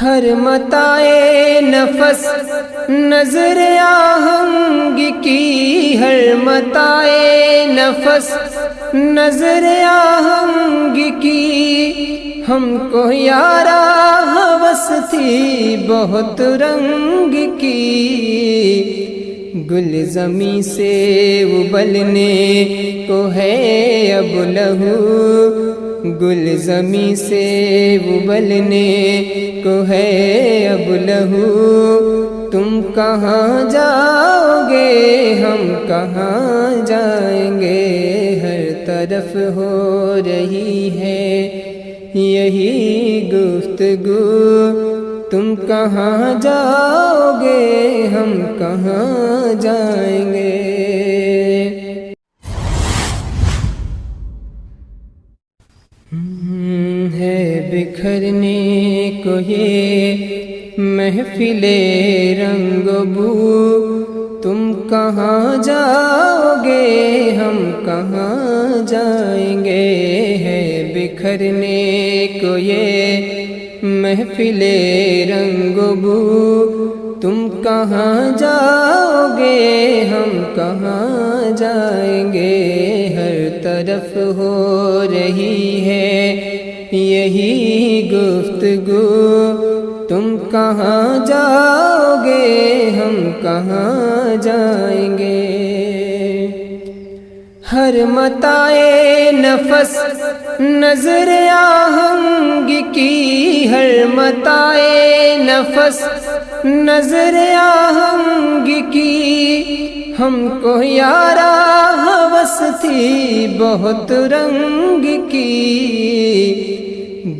ہر متائے نفس نظر آہنگ کی، ہر متائے نفس نظر آہنگ کی، ہم کو یارا ہوس تھی بہت رنگ کی، گل زمیں سے ابلنے کو ہے اب لہو، گل زمیں سے ابلنے کو ہے اب لہو، تم کہاں جاؤ گے ہم کہاں جائیں گے، ہر طرف ہو رہی ہے یہی گفتگو، تم کہاں جاؤ گے ہم کہاں جائیں گے۔ ہے بکھرنے کو یہ محفل رنگ و بو، تم کہاں جاؤ گے ہم کہاں جائیں گے، ہے بکھرنے کو یہ محفل رنگ و بو، تم کہاں جاؤ گے ہم کہاں جائیں گے، ہر طرف ہو رہی ہے یہی گفتگو، تم کہاں جاؤ گے ہم کہاں جائیں گے، ہر متائے نفس نظر آہنگ کی، ہر متائے نفس نظر آہنگ کی، ہم کو یارا ہوس تھی بہت رنگ کی،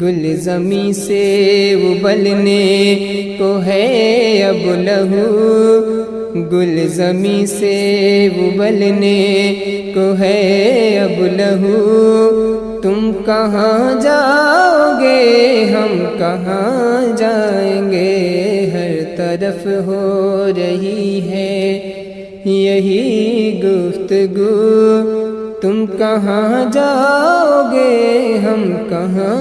گل زمیں سے ابلنے کو ہے اب لہو، گل زمیں سے ابلنے کو ہے اب لہو، تم کہاں جاؤ گے ہم کہاں جائیں گے، ہر طرف ہو رہی ہے یہی گفتگو، تم کہاں جاؤ گے ہم کہاں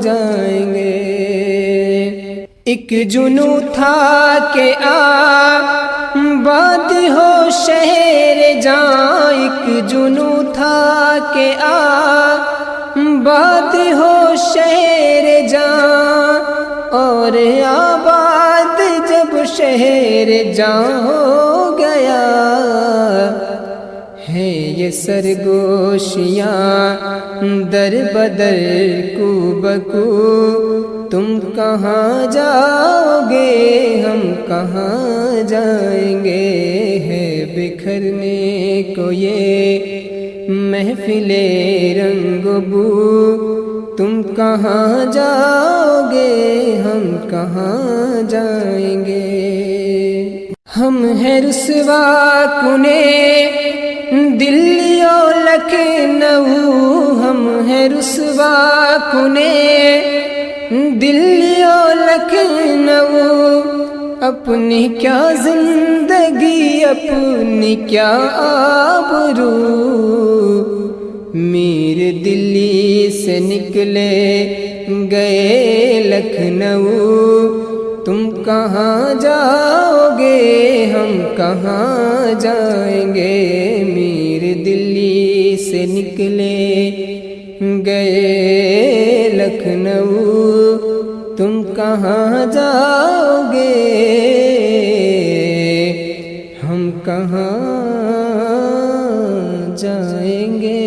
جائیں گے، ایک جنوں تھا کہ آباد ہو شہر جاں، ایک جنوں تھا کہ آباد ہو شہر جاں، اور آباد جب شہر جاں ہو گیا، ہے یہ سرگوشیاں در بدر کو بکو، تم کہاں جاؤ گے ہم کہاں جائیں گے، ہے بکھرنے کو یہ محفل رنگ و بو، تم کہاں جاؤ گے ہم کہاں جائیں گے، ہم ہیں رسوا کنے دلی و لکھنؤ، ہم ہیں رسوا کنے دلی و لکھنؤ، اپنی کیا زندگی اپنی کیا آبرو، میر دلی سے نکلے گئے لکھنؤ، تم کہاں جاؤ گے ہم کہاں جائیں گے، میر دلی سے نکلے گئے لکھنؤ، تم کہاں جاؤ گے ہم کہاں جائیں گے۔